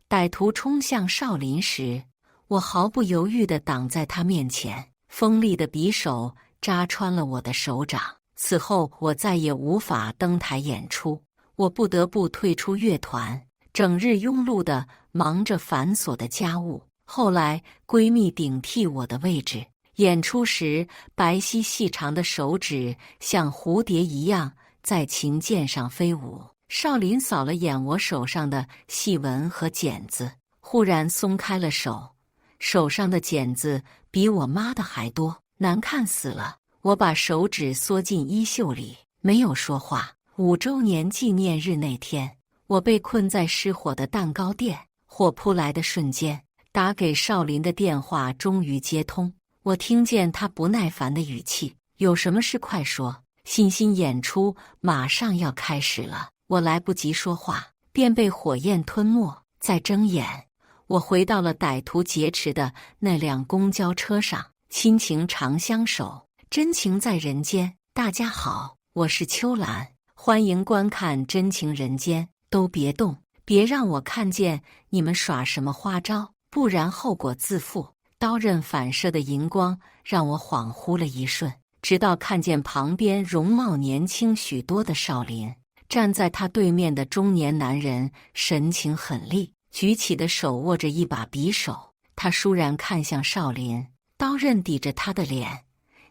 歹徒冲向少林时，我毫不犹豫地挡在他面前，锋利的匕首扎穿了我的手掌。此后，我再也无法登台演出，我不得不退出乐团，整日庸碌地忙着繁琐的家务。后来，闺蜜顶替我的位置，演出时，白皙细长的手指像蝴蝶一样在琴键上飞舞。少林扫了眼我手上的细纹和茧子，忽然松开了手，手上的茧子比我妈的还多，难看死了。我把手指缩进衣袖里，没有说话。5周年纪念日那天，我被困在失火的蛋糕店，火扑来的瞬间，打给少林的电话终于接通。我听见他不耐烦的语气：“有什么事快说，新星演出马上要开始了。”我来不及说话，便被火焰吞没。再睁眼，我回到了歹徒劫持的那辆公交车上。亲情长相守，真情在人间。大家好，我是秋兰，欢迎观看《真情人间》。都别动，别让我看见你们耍什么花招，不然后果自负。刀刃反射的银光让我恍惚了一瞬，直到看见旁边容貌年轻许多的少林。站在他对面的中年男人神情狠厉，举起的手握着一把匕首。他倏然看向少林，刀刃抵着他的脸：“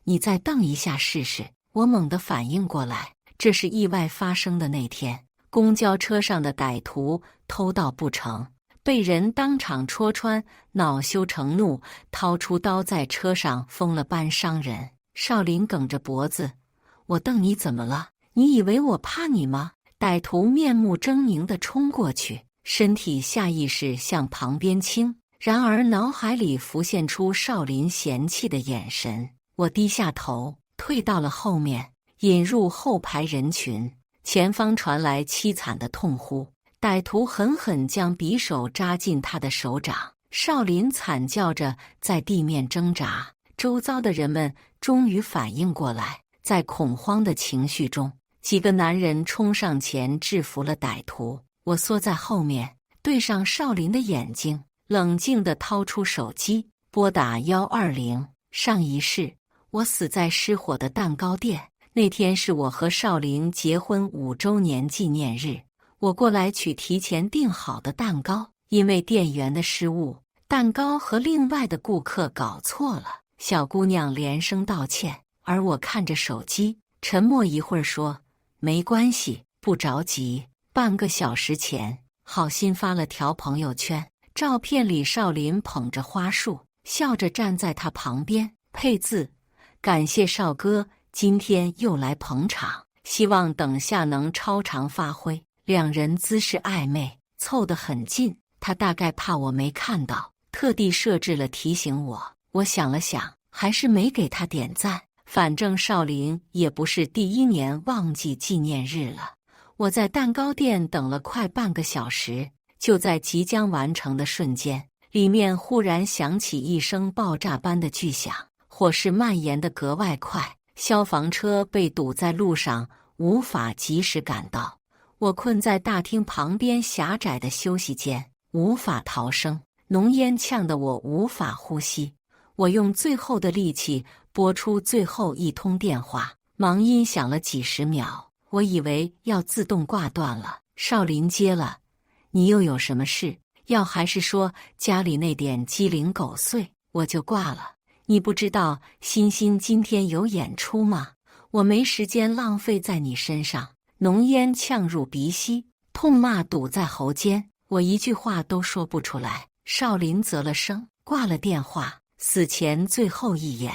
你再瞪一下试试。”我猛地反应过来，这是意外发生的那天，公交车上的歹徒偷盗不成，被人当场戳穿，恼羞成怒，掏出刀在车上封了般伤人。少林梗着脖子：“我瞪你怎么了？你以为我怕你吗？”歹徒面目狰狞地冲过去，身体下意识向旁边倾，然而脑海里浮现出少林嫌弃的眼神。我低下头，退到了后面，引入后排人群。前方传来凄惨的痛呼，歹徒狠狠将匕首扎进他的手掌，少林惨叫着在地面挣扎。周遭的人们终于反应过来，在恐慌的情绪中，几个男人冲上前制服了歹徒。我缩在后面，对上少林的眼睛，冷静地掏出手机，拨打120。上一世，我死在失火的蛋糕店。那天是我和少林结婚5周年纪念日，我过来取提前订好的蛋糕，因为店员的失误，蛋糕和另外的顾客搞错了。小姑娘连声道歉，而我看着手机，沉默一会儿说：“没关系，不着急。”半个小时前，好心发了条朋友圈，照片里少林捧着花束，笑着站在他旁边，配字：“感谢少哥今天又来捧场，希望等下能超常发挥。”两人姿势暧昧，凑得很近，他大概怕我没看到，特地设置了提醒我。我想了想，还是没给他点赞，反正少林也不是第1年忘记纪念日了。我在蛋糕店等了快半个小时，就在即将完成的瞬间，里面忽然响起一声爆炸般的巨响，火势蔓延得格外快，消防车被堵在路上，无法及时赶到。我困在大厅旁边狭窄的休息间，无法逃生，浓烟呛得我无法呼吸。我用最后的力气拨出最后一通电话，忙音响了几十秒，我以为要自动挂断了。少林接了：“你又有什么事？要还是说家里那点鸡零狗碎，我就挂了。你不知道欣欣今天有演出吗？我没时间浪费在你身上。”浓烟呛入鼻息，痛骂堵在喉间，我一句话都说不出来。少林啧了声，挂了电话。死前最后一眼，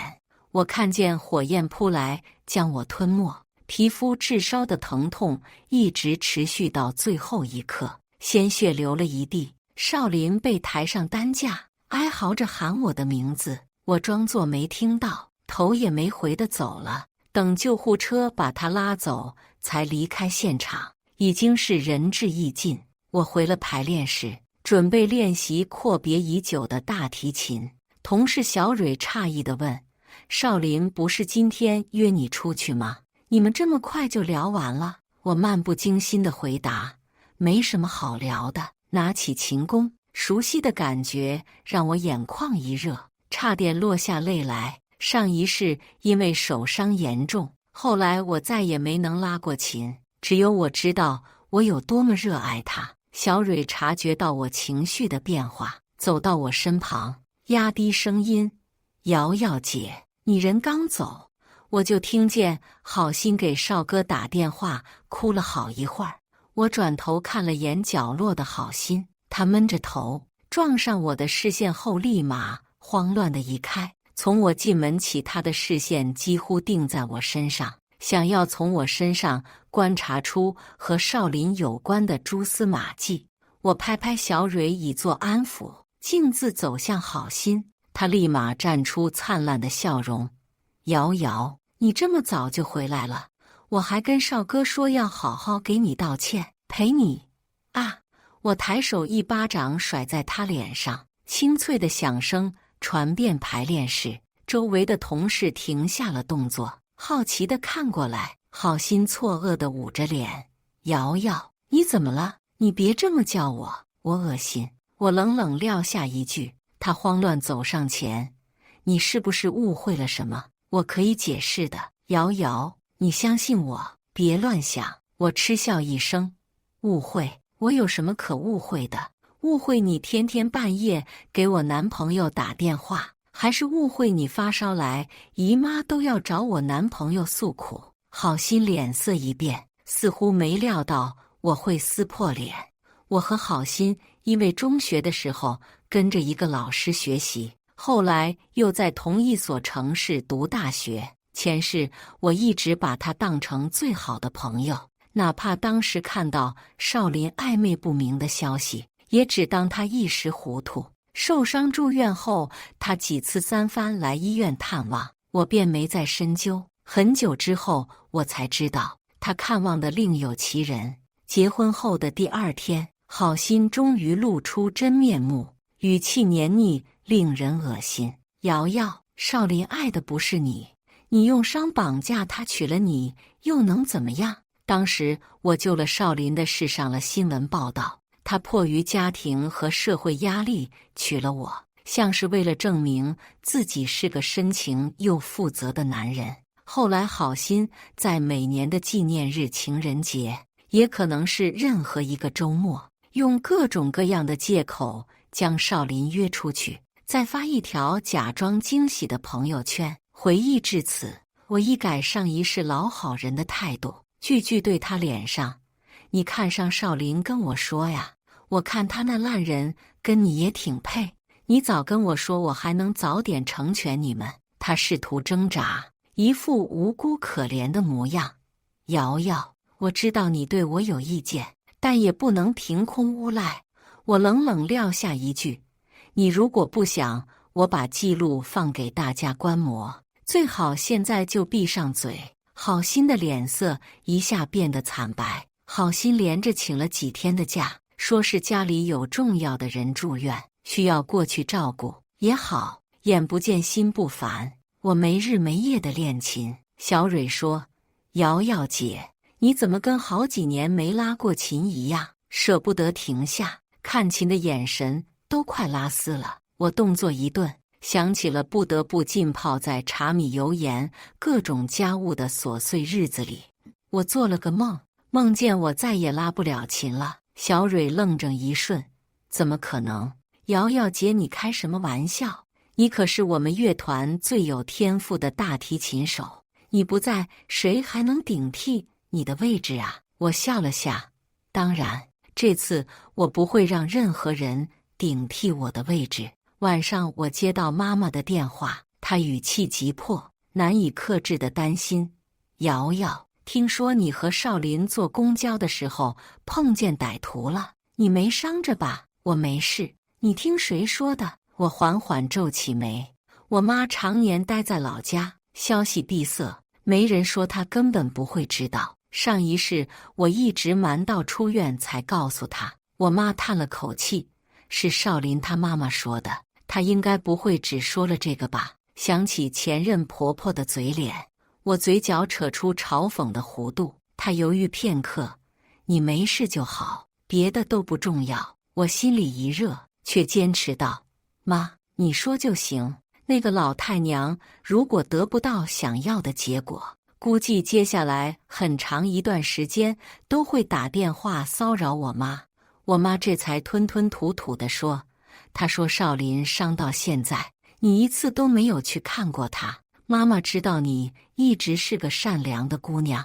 我看见火焰扑来，将我吞没，皮肤炙烧的疼痛一直持续到最后一刻，鲜血流了一地。少林被抬上担架，哀嚎着喊我的名字，我装作没听到，头也没回地走了。等救护车把他拉走，才离开现场，已经是仁至义尽。我回了排练室，准备练习阔别已久的大提琴。同事小蕊诧异地问：“少林不是今天约你出去吗？你们这么快就聊完了？”我漫不经心地回答：“没什么好聊的。”拿起琴弓，熟悉的感觉让我眼眶一热，差点落下泪来。上一世因为手伤严重，后来我再也没能拉过琴，只有我知道我有多么热爱它。小蕊察觉到我情绪的变化，走到我身旁，压低声音：“瑶瑶姐，你人刚走，我就听见好心给少哥打电话，哭了好一会儿。”我转头看了眼角落的好心，他闷着头，撞上我的视线后立马慌乱地移开。从我进门起，他的视线几乎定在我身上，想要从我身上观察出和少林有关的蛛丝马迹。我拍拍小蕊以作安抚，径自走向好心，他立马绽出灿烂的笑容：“瑶瑶，你这么早就回来了，我还跟少哥说要好好给你道歉，陪你啊！”我抬手一巴掌甩在他脸上，清脆的响声传遍排练室，周围的同事停下了动作，好奇地看过来。好心错愕地捂着脸：“瑶瑶，你怎么了？你别这么叫我，我恶心。”我冷冷撂下一句。他慌乱走上前：“你是不是误会了什么？我可以解释的。瑶瑶，你相信我，别乱想。”我嗤笑一声：“误会？我有什么可误会的？误会你天天半夜给我男朋友打电话，还是误会你发烧来，姨妈都要找我男朋友诉苦？”好心脸色一变，似乎没料到我会撕破脸。我和好心因为中学的时候跟着一个老师学习，后来又在同一所城市读大学。前世我一直把他当成最好的朋友，哪怕当时看到少林暧昧不明的消息，也只当他一时糊涂。受伤住院后，他几次三番来医院探望，我便没再深究。很久之后，我才知道他看望的另有其人。结婚后的第二天，好心终于露出真面目，语气黏腻，令人恶心：“瑶瑶，少林爱的不是你，你用伤绑架他娶了你，又能怎么样？当时我救了少林的事上了新闻报道，他迫于家庭和社会压力娶了我，像是为了证明自己是个深情又负责的男人。后来好心在每年的纪念日、情人节，也可能是任何一个周末，用各种各样的借口将少林约出去，再发一条假装惊喜的朋友圈。回忆至此，我一改上一世老好人的态度，句句对他脸上：“你看上少林跟我说呀，我看他那烂人跟你也挺配，你早跟我说，我还能早点成全你们。”他试图挣扎，一副无辜可怜的模样：“瑶瑶，我知道你对我有意见，但也不能凭空诬赖。”我冷冷撂下一句：“你如果不想我把记录放给大家观摩，最好现在就闭上嘴。”好心的脸色一下变得惨白。好心连着请了几天的假，说是家里有重要的人住院，需要过去照顾。也好，眼不见心不烦，我没日没夜的练琴。小蕊说：“瑶瑶姐，你怎么跟好几年没拉过琴一样，舍不得停下，看琴的眼神都快拉丝了。”我动作一顿，想起了不得不浸泡在柴米油盐各种家务的琐碎日子里。我做了个梦，梦见我再也拉不了琴了。小蕊愣怔一瞬：“怎么可能？瑶瑶姐，你开什么玩笑？你可是我们乐团最有天赋的大提琴手，你不在，谁还能顶替你的位置啊？”我笑了下：“当然，这次我不会让任何人顶替我的位置。”晚上我接到妈妈的电话，她语气急迫，难以克制的担心：“瑶瑶，听说你和少林坐公交的时候碰见歹徒了，你没伤着吧？”“我没事。”“你听谁说的？”我缓缓皱起眉。我妈常年待在老家，消息闭塞，没人说，她根本不会知道。上一世我一直瞒到出院才告诉她。我妈叹了口气：“是少林他妈妈说的，她应该不会只说了这个吧？”想起前任婆婆的嘴脸，我嘴角扯出嘲讽的弧度。她犹豫片刻：“你没事就好，别的都不重要。”我心里一热，却坚持道：“妈，你说就行。那个老太娘如果得不到想要的结果，估计接下来很长一段时间都会打电话骚扰我妈。”我妈这才吞吞吐吐地说：“她说少林伤到现在，你一次都没有去看过他。妈妈知道你一直是个善良的姑娘，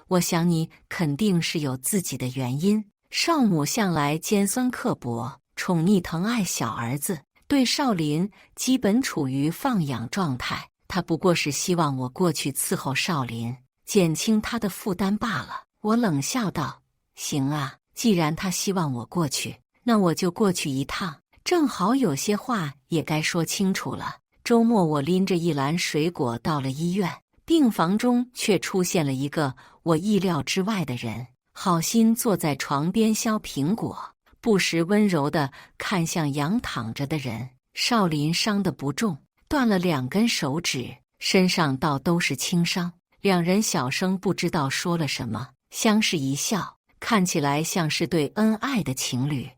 我想你肯定是有自己的原因。少母向来尖酸刻薄，宠溺疼爱小儿子，对少林基本处于放养状态。她不过是希望我过去伺候少林，减轻他的负担罢了。”我冷笑道：“行啊，既然他希望我过去，那我就过去一趟。正好有些话也该说清楚了。”周末我拎着一篮水果到了医院，病房中却出现了一个我意料之外的人。好心坐在床边削苹果，不时温柔地看向仰躺着的人。少林伤得不重，断了2根手指，身上倒都是轻伤。两人小声不知道说了什么，相视一笑，看起来像是对恩爱的情侣。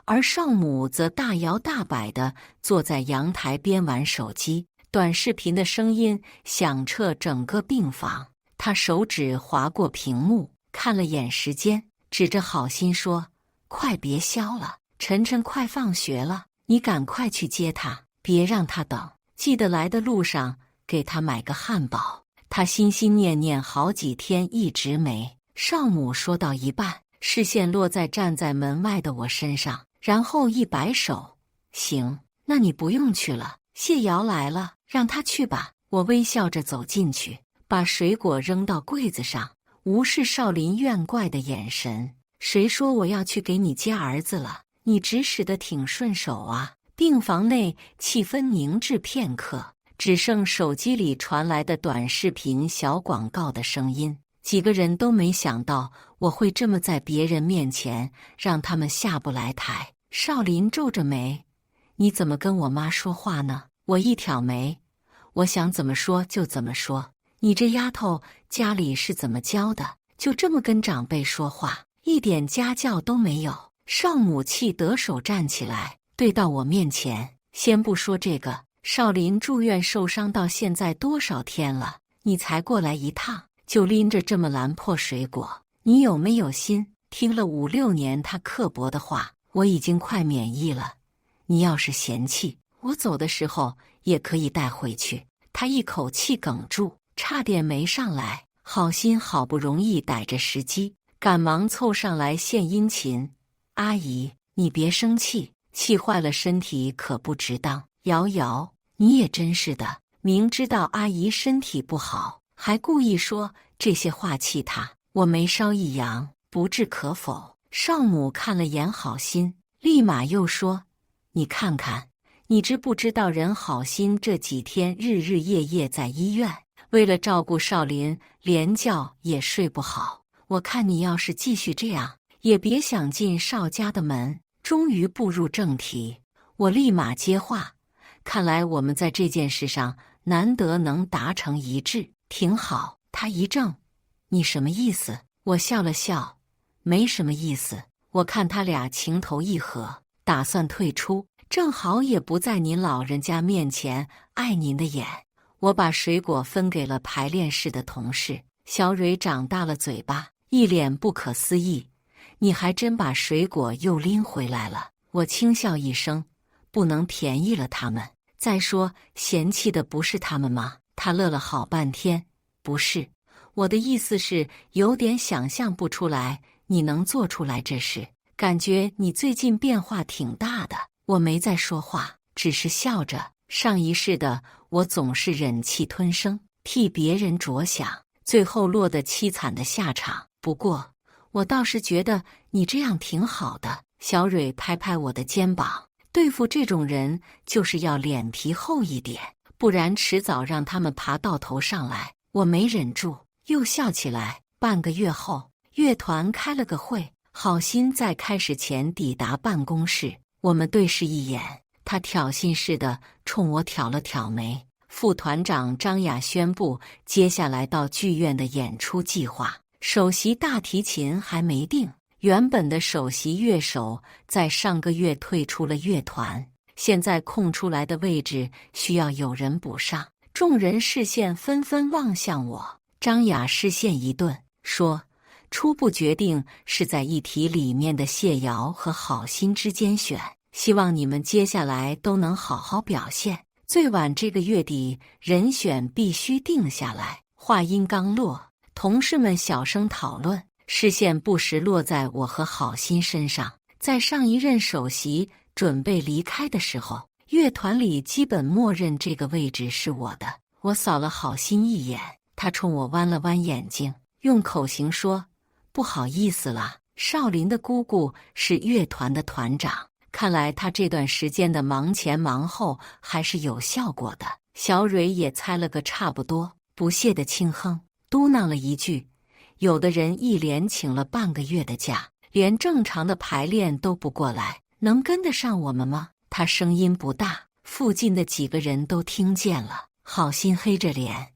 而少母则大摇大摆地坐在阳台边玩手机，短视频的声音响彻整个病房。她手指划过屏幕，看了眼时间，指着好心说：“快别削了，晨晨快放学了，你赶快去接他，别让他等。记得来的路上给他买个汉堡。”他心心念念好几天一直没。少母说到一半，视线落在站在门外的我身上，然后一摆手：“行，那你不用去了，谢瑶来了，让他去吧。”我微笑着走进去，把水果扔到柜子上，无视少林怨怪的眼神。“谁说我要去给你接儿子了？你指使得挺顺手啊。”病房内气氛凝滞片刻，只剩手机里传来的短视频小广告的声音。几个人都没想到我会这么在别人面前让他们下不来台。少林皱着眉：“你怎么跟我妈说话呢？”我一挑眉：“我想怎么说就怎么说。你这丫头家里是怎么教的？就这么跟长辈说话，一点家教都没有。”少母气得手站起来，对到我面前：“先不说这个，少林住院受伤到现在多少天了？你才过来一趟，就拎着这么篮破水果，你有没有心？”听了5、6年他刻薄的话，我已经快免疫了。你要是嫌弃，我走的时候也可以带回去。他一口气哽住，差点没上来。好心好不容易逮着时机，赶忙凑上来献殷勤：“阿姨，你别生气，气坏了身体可不值当。”瑶瑶，你也真是的，明知道阿姨身体不好，还故意说这些话气她。我眉梢一扬，不置可否。少母看了眼好心，立马又说：“你看看，你知不知道人好心这几天日日夜夜在医院，为了照顾少林，连觉也睡不好。我看你要是继续这样，也别想进少家的门。”终于步入正题，我立马接话：“看来我们在这件事上难得能达成一致，挺好。”他一怔：“你什么意思？”我笑了笑：“没什么意思。我看他俩情投意合，打算退出，正好也不在您老人家面前碍您的眼。”我把水果分给了排练室的同事。小蕊长大了嘴巴，一脸不可思议：“你还真把水果又拎回来了？”我轻笑一声：“不能便宜了他们。再说，嫌弃的不是他们吗？”他乐了好半天：“不是，我的意思是有点想象不出来你能做出来这事，感觉你最近变化挺大的。”我没再说话，只是笑着。上一世的我总是忍气吞声，替别人着想，最后落得凄惨的下场。不过我倒是觉得你这样挺好的。小蕊拍拍我的肩膀：“对付这种人就是要脸皮厚一点，不然迟早让他们爬到头上来。”我没忍住，又笑起来。半个月后，乐团开了个会，好心在开始前抵达办公室，我们对视一眼，他挑衅似的冲我挑了挑眉。副团长张雅宣布接下来到剧院的演出计划，首席大提琴还没定，原本的首席乐手在上个月退出了乐团，现在空出来的位置需要有人补上。众人视线纷纷望向我，张雅视线一顿，说：“初步决定是在议题里面的谢瑶和郝欣之间选，希望你们接下来都能好好表现。最晚这个月底，人选必须定下来。”话音刚落，同事们小声讨论，视线不时落在我和郝欣身上。在上一任首席准备离开的时候，乐团里基本默认这个位置是我的。我扫了郝欣一眼，他冲我弯了弯眼睛，用口型说：“不好意思啦，少林的姑姑是乐团的团长，看来他这段时间的忙前忙后还是有效果的。”小蕊也猜了个差不多，不屑地轻哼，嘟囔了一句：“有的人一连请了半个月的假，连正常的排练都不过来，能跟得上我们吗？”他声音不大，附近的几个人都听见了。郝欣黑着脸：“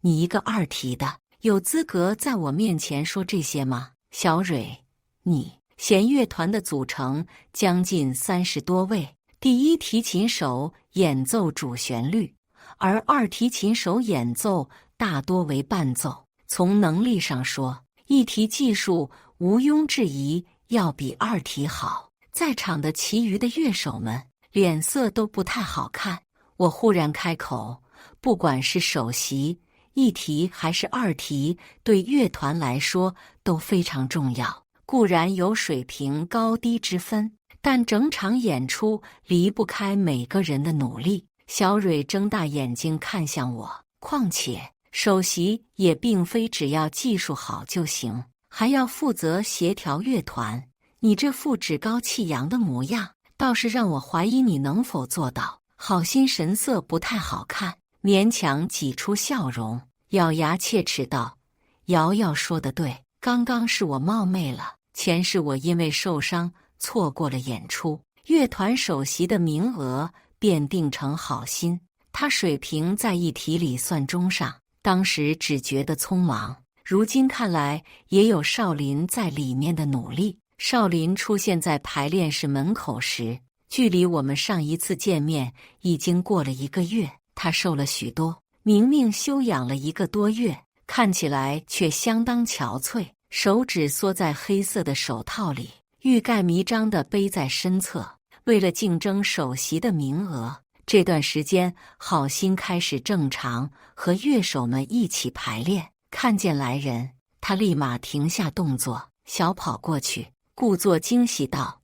你一个二提的，有资格在我面前说这些吗？”小蕊，你弦乐团的组成将近30多位，第一提琴手演奏主旋律，而二提琴手演奏大多为伴奏。从能力上说，一提技术毋庸置疑要比二提好。在场的其余的乐手们脸色都不太好看。我忽然开口，不管是首席、一提还是二提，对乐团来说都非常重要。固然有水平高低之分，但整场演出离不开每个人的努力。小蕊睁大眼睛看向我，况且首席也并非只要技术好就行，还要负责协调乐团。你这副趾高气扬的模样，倒是让我怀疑你能否做到。郝欣神色不太好看，勉强挤出笑容，咬牙切齿道：“瑶瑶说得对，刚刚是我冒昧了。前世我因为受伤错过了演出，乐团首席的名额便定成郝欣。他水平在一提里算中上，当时只觉得匆忙，如今看来也有少林在里面的努力。少林出现在排练室门口时，距离我们上一次见面已经过了1个月。他瘦了许多，明明休养了1个多月，看起来却相当憔悴，手指缩在黑色的手套里，欲盖弥彰地背在身侧。为了竞争首席的名额，这段时间郝欣开始正常和乐手们一起排练。看见来人，他立马停下动作，小跑过去，故作惊喜道：“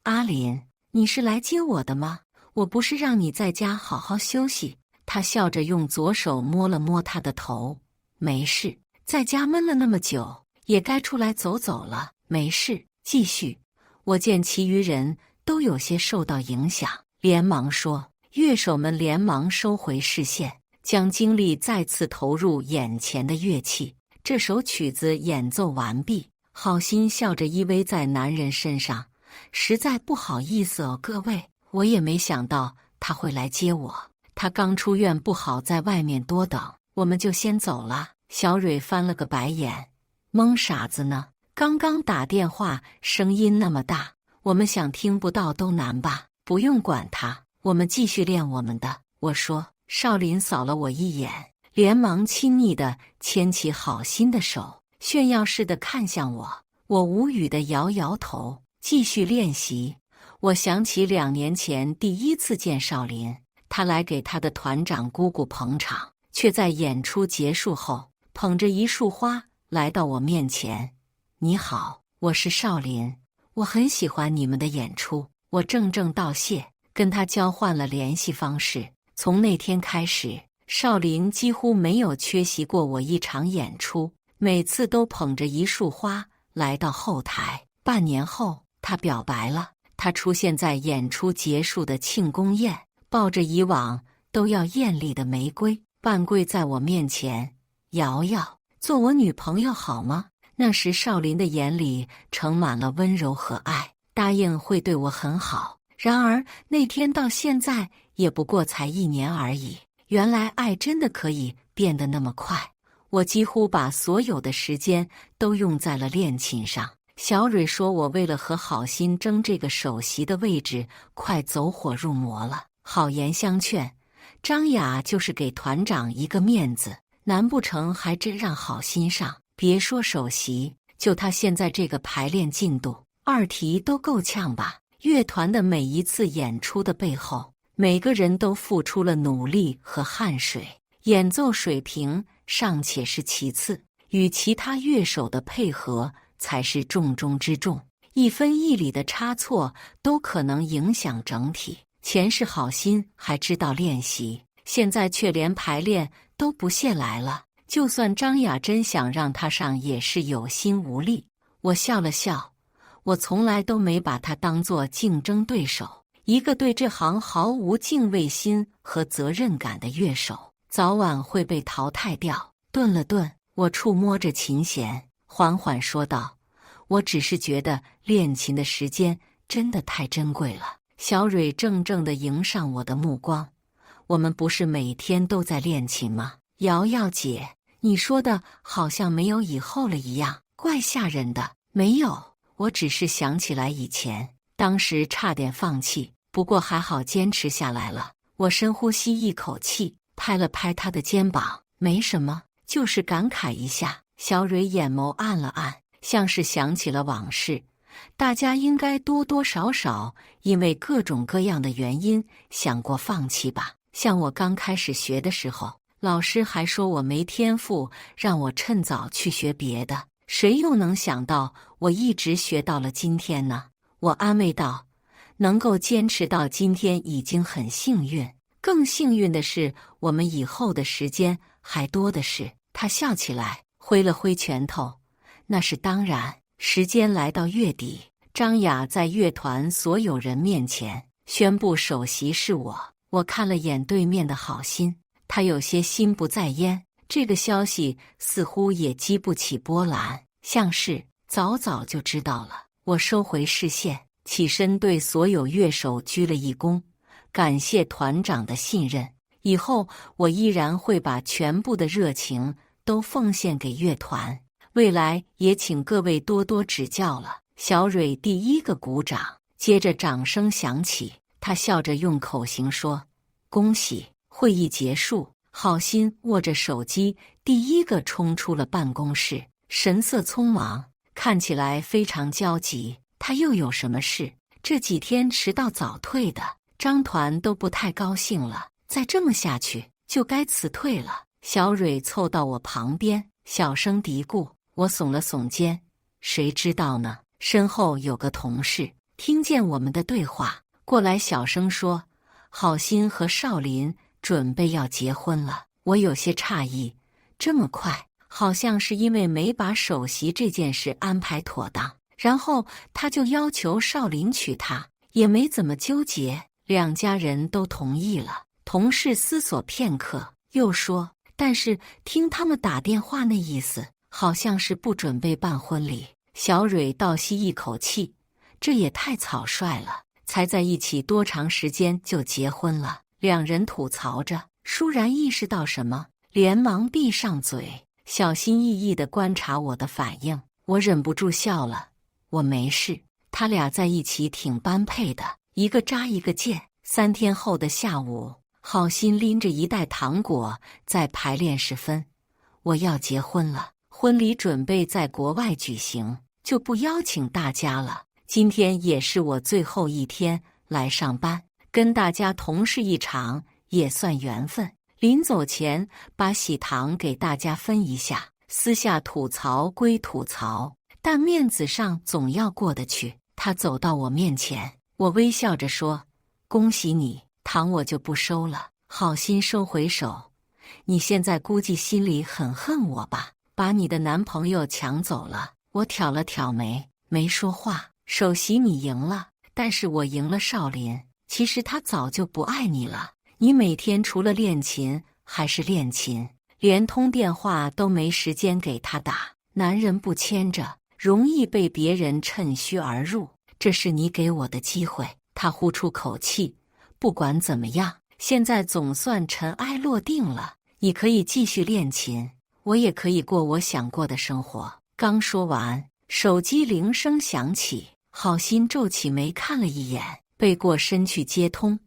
阿林，你是来接我的吗？我不是让你在家好好休息。”他笑着用左手摸了摸他的头：“没事，在家闷了那么久，也该出来走走了。没事，继续。”我见其余人都有些受到影响，连忙说。乐手们连忙收回视线，将精力再次投入眼前的乐器。这首曲子演奏完毕，郝欣笑着依偎在男人身上：“实在不好意思哦，各位，我也没想到他会来接我。他刚出院，不好在外面多等，我们就先走了。”小蕊翻了个白眼：“蒙傻子呢？刚刚打电话，声音那么大，我们想听不到都难吧？不用管他，我们继续练我们的。”我说。少林扫了我一眼，连忙亲昵地牵起郝欣的手，炫耀似的看向我。我无语地摇摇头，继续练习。我想起2年前第一次见少林，他来给他的团长姑姑捧场，却在演出结束后捧着一束花来到我面前：“你好，我是少林，我很喜欢你们的演出。”我郑重道谢，跟他交换了联系方式。从那天开始，少林几乎没有缺席过我一场演出，每次都捧着一束花来到后台。半年后，他表白了。他出现在演出结束的庆功宴，抱着以往都要艳丽的玫瑰，半跪在我面前：“瑶瑶，做我女朋友好吗？”那时少林的眼里盛满了温柔和爱，答应会对我很好。然而那天到现在也不过才1年而已。原来爱真的可以变得那么快。我几乎把所有的时间都用在了练琴上，小蕊说我为了和好心争这个首席的位置，快走火入魔了。好言相劝，张雅就是给团长一个面子，难不成还真让好心上？别说首席，就他现在这个排练进度，二题都够呛吧？乐团的每一次演出的背后，每个人都付出了努力和汗水，演奏水平尚且是其次，与其他乐手的配合才是重中之重，一分一厘的差错都可能影响整体。前世好心还知道练习，现在却连排练都不屑来了。就算张雅真想让他上，也是有心无力。我笑了笑，我从来都没把他当作竞争对手。一个对这行毫无敬畏心和责任感的乐手，早晚会被淘汰掉。顿了顿，我触摸着琴弦，缓缓说道：“我只是觉得练琴的时间真的太珍贵了。”小蕊怔怔地迎上我的目光：“我们不是每天都在练琴吗？”瑶瑶姐，你说的好像没有以后了一样，怪吓人的。没有，我只是想起来以前，当时差点放弃，不过还好坚持下来了。我深呼吸一口气，拍了拍她的肩膀：“没什么，就是感慨一下。”小蕊眼眸暗了暗，像是想起了往事。大家应该多多少少因为各种各样的原因想过放弃吧。像我刚开始学的时候，老师还说我没天赋，让我趁早去学别的。谁又能想到我一直学到了今天呢？我安慰道：“能够坚持到今天已经很幸运，更幸运的是我们以后的时间还多的是。”他笑起来，挥了挥拳头：“那是当然。”时间来到月底，张雅在乐团所有人面前宣布首席是我。我看了眼对面的好心，他有些心不在焉。这个消息似乎也激不起波澜，像是早早就知道了。我收回视线，起身对所有乐手鞠了一躬，感谢团长的信任。以后我依然会把全部的热情都奉献给乐团。未来也请各位多多指教了。小蕊第一个鼓掌，接着掌声响起。她笑着用口型说：“恭喜！”会议结束，好心握着手机，第一个冲出了办公室，神色匆忙，看起来非常焦急。他又有什么事？这几天迟到早退的，张团都不太高兴了。再这么下去，就该辞退了。小蕊凑到我旁边，小声嘀咕。我耸了耸肩，谁知道呢？身后有个同事听见我们的对话，过来小声说：“好心和少林准备要结婚了。”我有些诧异，这么快？好像是因为没把首席这件事安排妥当，然后他就要求少林娶她，也没怎么纠结，两家人都同意了。同事思索片刻，又说：“但是听他们打电话那意思，好像是不准备办婚礼。”小蕊倒吸一口气，这也太草率了，才在一起多长时间就结婚了？两人吐槽着，倏然意识到什么，连忙闭上嘴，小心翼翼地观察我的反应。我忍不住笑了，我没事，他俩在一起挺般配的，一个扎一个箭。3天后的下午，好心拎着一袋糖果在排练室分：“我要结婚了，婚礼准备在国外举行，就不邀请大家了。今天也是我最后一天来上班，跟大家同事一场也算缘分。临走前把喜糖给大家分一下，私下吐槽归吐槽，但面子上总要过得去。”他走到我面前，我微笑着说：“恭喜你，糖我就不收了。”好心收回手：“你现在估计心里很恨我吧？把你的男朋友抢走了。”我挑了挑眉，没说话。首席你赢了，但是我赢了少林。其实他早就不爱你了。你每天除了练琴还是练琴，连通电话都没时间给他打。男人不牵着，容易被别人趁虚而入。这是你给我的机会。他呼出口气，不管怎么样，现在总算尘埃落定了。你可以继续练琴，我也可以过我想过的生活。刚说完，手机铃声响起，郝欣皱起眉看了一眼，背过身去接通。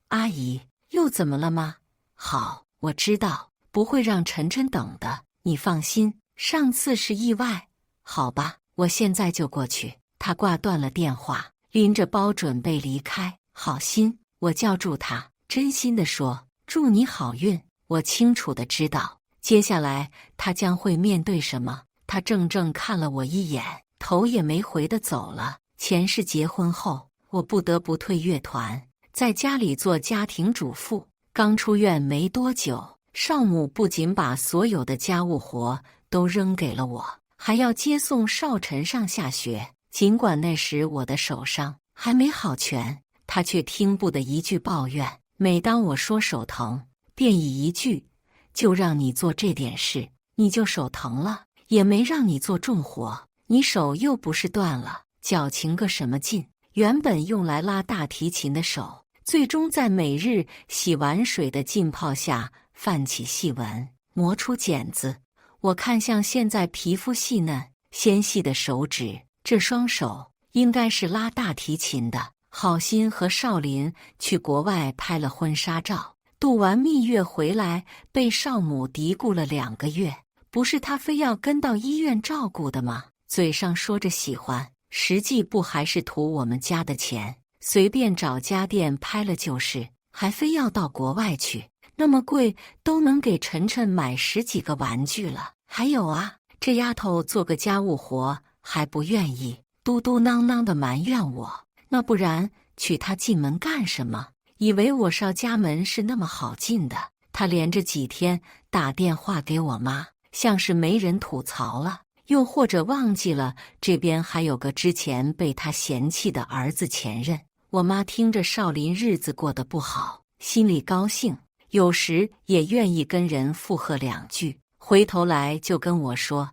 阿姨，又怎么了吗？好，我知道，不会让晨晨等的，你放心，上次是意外。好吧，我现在就过去。他挂断了电话，拎着包准备离开。郝欣，我叫住他，真心地说，祝你好运。我清楚地知道，接下来他将会面对什么。他怔怔看了我一眼，头也没回地走了。前世结婚后，我不得不退乐团，在家里做家庭主妇。刚出院没多久，少母不仅把所有的家务活都扔给了我，还要接送少晨上下学。尽管那时我的手伤还没好全，他却听不得一句抱怨。每当我说手疼，便以一句就让你做这点事，你就手疼了，也没让你做重活，你手又不是断了，矫情个什么劲？原本用来拉大提琴的手，最终在每日洗完水的浸泡下泛起细纹，磨出茧子。我看向现在皮肤细嫩纤细的手指，这双手应该是拉大提琴的。郝欣和少林去国外拍了婚纱照，度完蜜月回来，被少母嘀咕了2个月。不是他非要跟到医院照顾的吗？嘴上说着喜欢，实际不还是图我们家的钱？随便找家店拍了就是，还非要到国外去，那么贵都能给晨晨买10几个玩具了。还有啊，这丫头做个家务活还不愿意，嘟嘟囔囔的埋怨我。那不然娶她进门干什么？以为我少家门是那么好进的？她连着几天打电话给我妈，像是没人吐槽了，又或者忘记了这边还有个之前被她嫌弃的儿子前任。我妈听着少林日子过得不好，心里高兴，有时也愿意跟人附和2句，回头来就跟我说，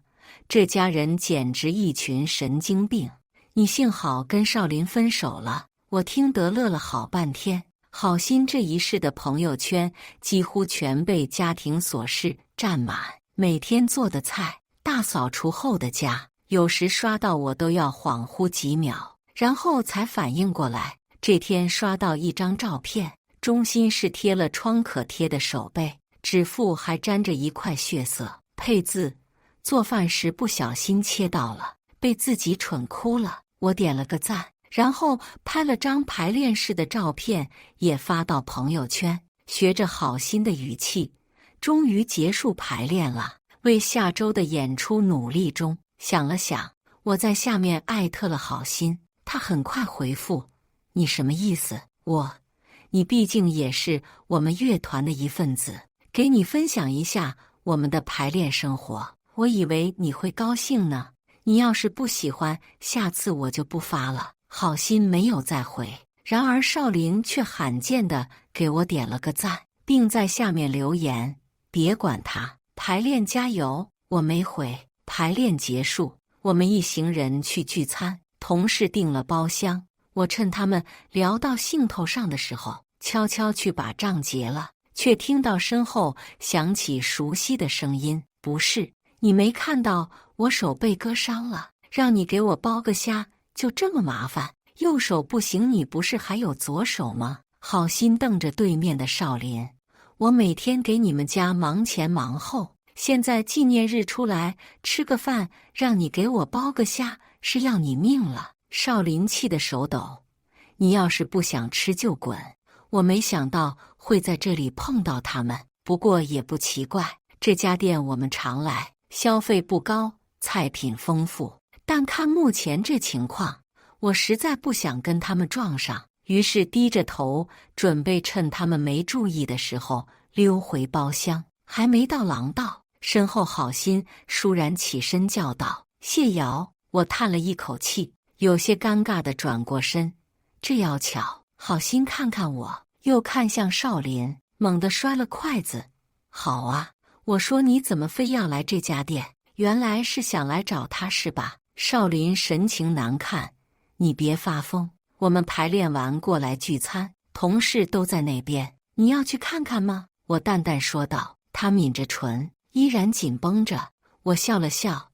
这家人简直一群神经病。你幸好跟少林分手了。我听得乐了好半天。郝欣这一世的朋友圈几乎全被家庭琐事占满，每天做的菜，大扫除后的家，有时刷到我都要恍惚几秒，然后才反应过来。这天刷到一张照片，中心是贴了创可贴的手背，指腹还沾着一块血色，配字做饭时不小心切到了，被自己蠢哭了。我点了个赞，然后拍了张排练室的照片也发到朋友圈，学着好心的语气，终于结束排练了，为下周的演出努力中。想了想，我在下面艾特了好心，他很快回复，你什么意思？你毕竟也是我们乐团的一份子，给你分享一下我们的排练生活，我以为你会高兴呢。你要是不喜欢，下次我就不发了。好心没有再回，然而少林却罕见地给我点了个赞，并在下面留言，别管他，排练加油。我没回。排练结束，我们一行人去聚餐，同事订了包厢，我趁他们聊到兴头上的时候，悄悄去把账结了，却听到身后响起熟悉的声音，不是，你没看到我手被割伤了，让你给我包个虾，就这么麻烦？右手不行，你不是还有左手吗？好心瞪着对面的少林，我每天给你们家忙前忙后，现在纪念日出来吃个饭，让你给我包个虾，是要你命了。少林气得手抖，你要是不想吃就滚。我没想到会在这里碰到他们，不过也不奇怪，这家店我们常来，消费不高，菜品丰富，但看目前这情况，我实在不想跟他们撞上，于是低着头，准备趁他们没注意的时候溜回包厢。还没到廊道，身后好心倏然起身叫道：“谢瑶！”我叹了一口气，有些尴尬地转过身。这要巧，好心看看我，又看向少林，猛地摔了筷子。好啊，我说你怎么非要来这家店？原来是想来找他是吧？少林神情难看，你别发疯，我们排练完过来聚餐，同事都在那边，你要去看看吗？我淡淡说道。他抿着唇，依然紧绷着。我笑了笑，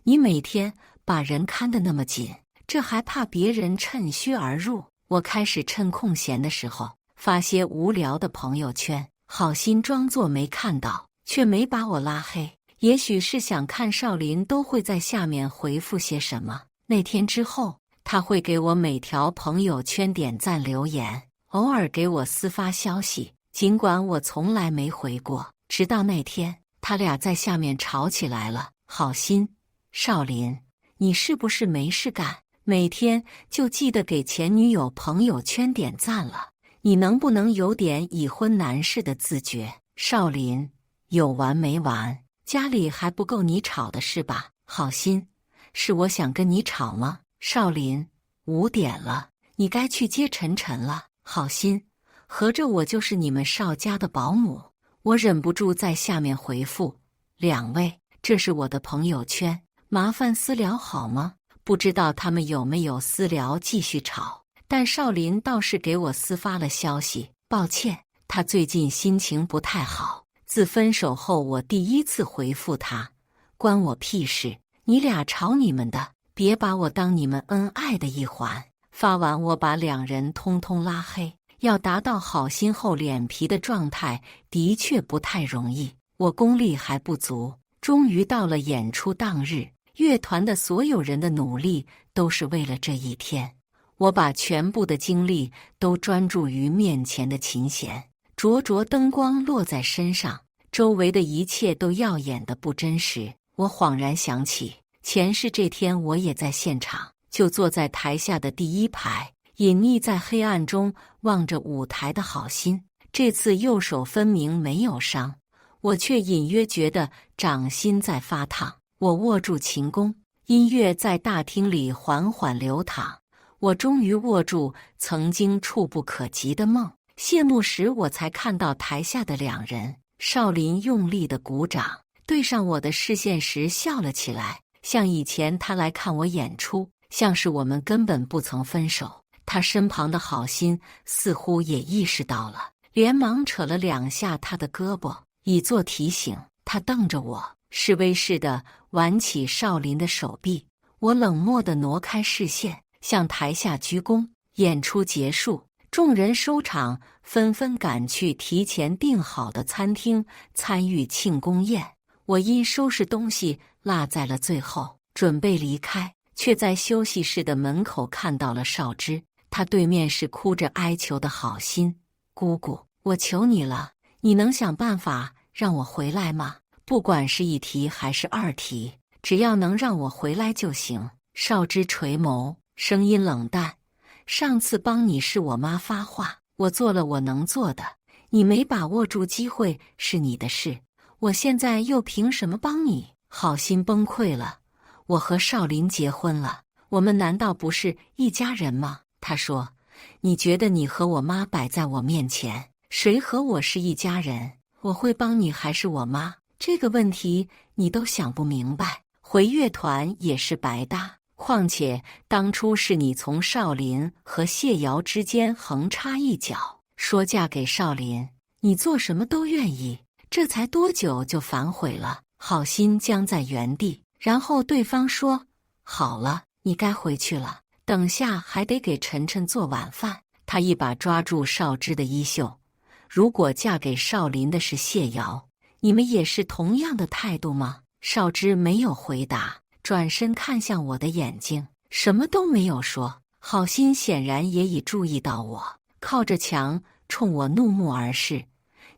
你每天把人看得那么紧，这还怕别人趁虚而入。我开始趁空闲的时候发些无聊的朋友圈，好心装作没看到，却没把我拉黑。也许是想看少林都会在下面回复些什么。那天之后，他会给我每条朋友圈点赞留言，偶尔给我私发消息，尽管我从来没回过。直到那天，他俩在下面吵起来了。好心，少林，你是不是没事干？每天就记得给前女友朋友圈点赞了，你能不能有点已婚男士的自觉？少林，有完没完？家里还不够你吵的是吧？好心，是我想跟你吵吗？少林，5点了，你该去接晨晨了。好心，合着我就是你们邵家的保姆？我忍不住在下面回复：2位，这是我的朋友圈，麻烦私聊好吗？不知道他们有没有私聊继续吵，但少林倒是给我私发了消息，抱歉，他最近心情不太好。自分手后，我第一次回复他，关我屁事，你俩吵你们的，别把我当你们恩爱的一环。发完，我把2人通通拉黑。要达到好心厚脸皮的状态，的确不太容易，我功力还不足。终于到了演出当日，乐团的所有人的努力都是为了这一天。我把全部的精力都专注于面前的琴弦，灼灼灯光落在身上，周围的一切都耀眼的不真实。我恍然想起，前世这天我也在现场，就坐在台下的第1排，隐匿在黑暗中望着舞台的好心。这次右手分明没有伤，我却隐约觉得掌心在发烫。我握住琴弓，音乐在大厅里缓缓流淌。我终于握住曾经触不可及的梦。谢幕时，我才看到台下的2人。少林用力的鼓掌，对上我的视线时笑了起来，像以前他来看我演出，像是我们根本不曾分手。他身旁的好心似乎也意识到了，连忙扯了2下他的胳膊，以作提醒。他瞪着我，示威似的挽起少林的手臂。我冷漠地挪开视线，向台下鞠躬。演出结束，众人收场，纷纷赶去提前订好的餐厅参与庆功宴。我因收拾东西落在了最后，准备离开，却在休息室的门口看到了少芝。他对面是哭着哀求的好心，姑姑，我求你了，你能想办法让我回来吗？不管是1题还是2题，只要能让我回来就行。少芝垂眸，声音冷淡，上次帮你是我妈发话，我做了我能做的，你没把握住机会是你的事，我现在又凭什么帮你？好心崩溃了，我和少林结婚了，我们难道不是一家人吗？他说，你觉得你和我妈摆在我面前，谁和我是一家人？我会帮你还是我妈？这个问题你都想不明白，回乐团也是白搭。况且当初是你从少林和谢瑶之间横插一脚，说嫁给少林，你做什么都愿意，这才多久就反悔了？好心僵在原地，然后对方说，好了，你该回去了，等下还得给晨晨做晚饭。他一把抓住少芝的衣袖，如果嫁给少林的是谢瑶，你们也是同样的态度吗？少芝没有回答，转身看向我的眼睛，什么都没有说。好心显然也已注意到我，靠着墙冲我怒目而视。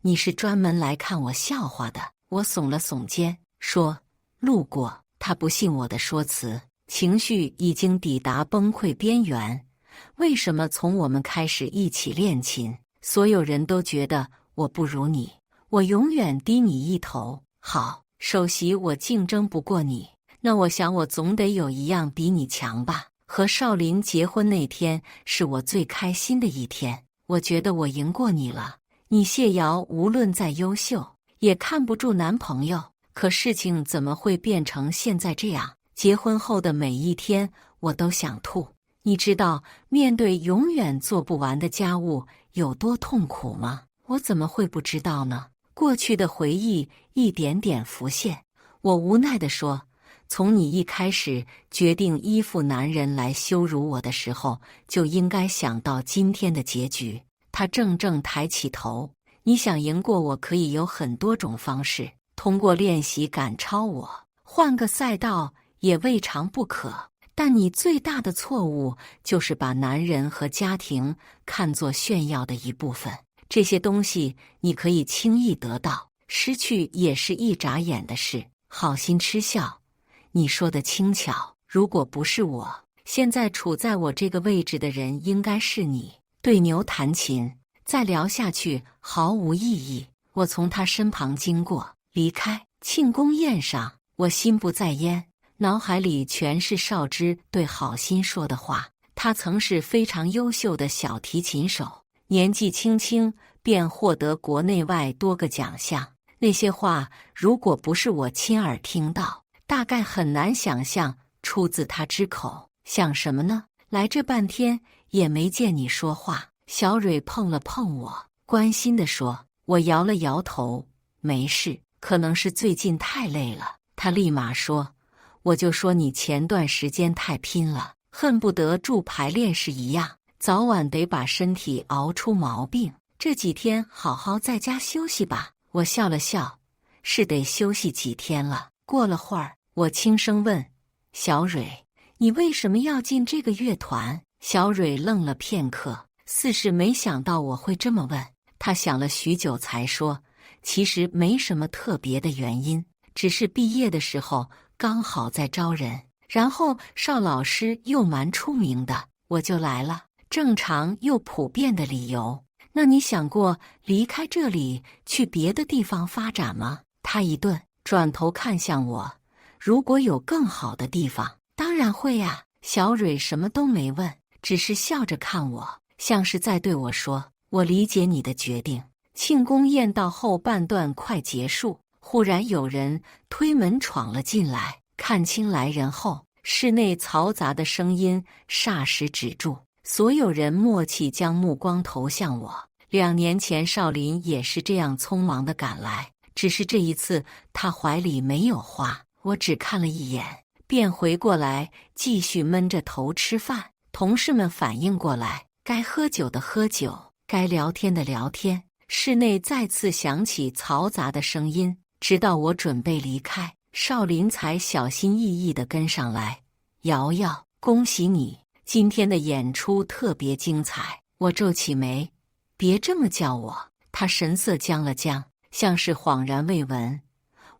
你是专门来看我笑话的？我耸了耸肩，说路过。他不信我的说辞，情绪已经抵达崩溃边缘。为什么从我们开始一起练琴，所有人都觉得我不如你，我永远低你一头？好，首席我竞争不过你，那我想我总得有一样比你强吧。和少林结婚那天是我最开心的一天，我觉得我赢过你了。你谢瑶无论再优秀，也看不住男朋友，可事情怎么会变成现在这样？结婚后的每一天我都想吐。你知道面对永远做不完的家务有多痛苦吗？我怎么会不知道呢？过去的回忆一点点浮现，我无奈地说，从你一开始决定依附男人来羞辱我的时候，就应该想到今天的结局。他怔怔抬起头，你想赢过我可以有很多种方式，通过练习赶超我，换个赛道也未尝不可。但你最大的错误就是把男人和家庭看作炫耀的一部分。这些东西你可以轻易得到，失去也是一眨眼的事。好心嗤笑，你说的轻巧，如果不是我，现在处在我这个位置的人应该是你。对牛弹琴，再聊下去毫无意义。我从他身旁经过，离开。庆功宴上，我心不在焉，脑海里全是少之对好心说的话。他曾是非常优秀的小提琴手，年纪轻轻便获得国内外多个奖项。那些话如果不是我亲耳听到，大概很难想象出自他之口。想什么呢？来这半天也没见你说话。小蕊碰了碰我，关心地说。我摇了摇头，没事，可能是最近太累了。他立马说，我就说你前段时间太拼了，恨不得住排练室一样，早晚得把身体熬出毛病。这几天好好在家休息吧。我笑了笑，是得休息几天了。过了会儿，我轻声问小蕊，你为什么要进这个乐团？小蕊愣了片刻，似是没想到我会这么问。她想了许久才说，其实没什么特别的原因，只是毕业的时候刚好在招人，然后邵老师又蛮出名的，我就来了。正常又普遍的理由。那你想过离开这里去别的地方发展吗？他一顿，转头看向我，如果有更好的地方，当然会呀。小蕊什么都没问，只是笑着看我，像是在对我说，我理解你的决定。庆功宴到后半段快结束，忽然有人推门闯了进来，看清来人后，室内嘈杂的声音霎时止住，所有人默契将目光投向我。2年前少林也是这样匆忙地赶来，只是这一次他怀里没有花，我只看了一眼便回过来继续闷着头吃饭。同事们反应过来，该喝酒的喝酒，该聊天的聊天。室内再次响起嘈杂的声音，直到我准备离开，少林才小心翼翼地跟上来。瑶瑶，恭喜你，今天的演出特别精彩。我皱起眉，别这么叫我。他神色僵了僵，像是恍然未闻。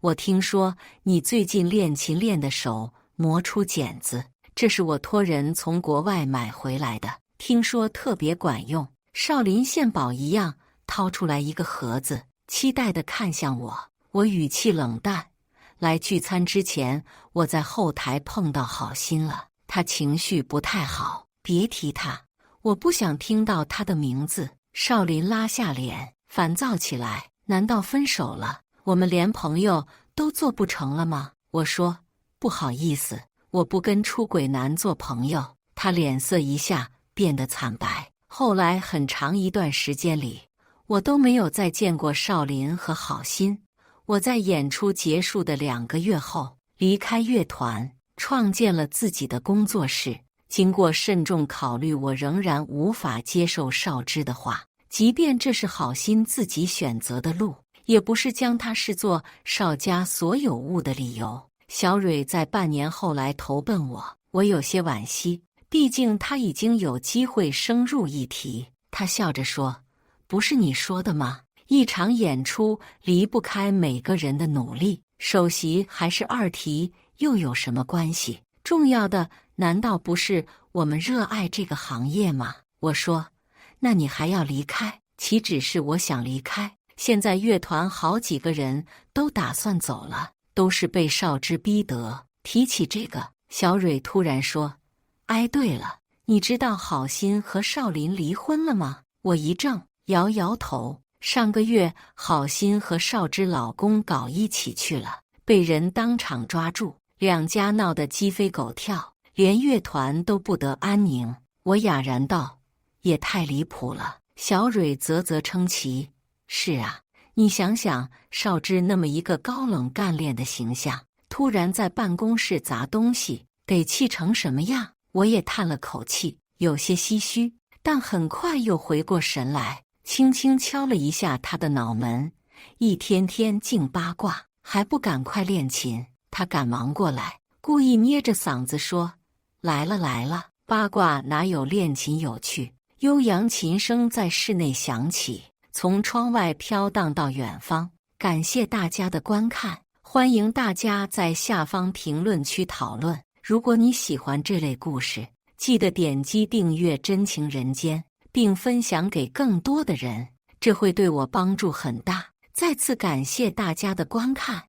我听说你最近练琴练的手磨出茧子，这是我托人从国外买回来的，听说特别管用。少林献宝一样掏出来一个盒子，期待地看向我。我语气冷淡，来聚餐之前我在后台碰到好心了，他情绪不太好，别提他，我不想听到他的名字。少林拉下脸，烦躁起来，难道分手了？我们连朋友都做不成了吗？我说，不好意思，我不跟出轨男做朋友。他脸色一下变得惨白。后来很长一段时间里，我都没有再见过少林和好心。我在演出结束的2个月后离开乐团，创建了自己的工作室。经过慎重考虑，我仍然无法接受少之的话，即便这是好心自己选择的路，也不是将他视作邵家所有物的理由。小蕊在半年后来投奔我，我有些惋惜，毕竟他已经有机会升入一提。他笑着说，不是你说的吗？一场演出离不开每个人的努力，首席还是2提又有什么关系？重要的难道不是我们热爱这个行业吗？我说，那你还要离开？岂止是我想离开，现在乐团好几个人都打算走了，都是被少之逼得。提起这个，小蕊突然说，哎，对了，你知道好心和少林离婚了吗？我一怔，摇摇头。上个月好心和少之老公搞一起去了，被人当场抓住，2家闹得鸡飞狗跳，连乐团都不得安宁。我哑然道，也太离谱了。小蕊啧啧称奇，是啊，你想想，少之那么一个高冷干练的形象，突然在办公室砸东西，得气成什么样？我也叹了口气，有些唏嘘，但很快又回过神来，轻轻敲了一下他的脑门。一天天净八卦，还不赶快练琴？他赶忙过来，故意捏着嗓子说：“来了来了。”八卦哪有练琴有趣？悠扬琴声在室内响起，从窗外飘荡到远方。感谢大家的观看，欢迎大家在下方评论区讨论。如果你喜欢这类故事，记得点击订阅《真情人间》，并分享给更多的人，这会对我帮助很大。再次感谢大家的观看。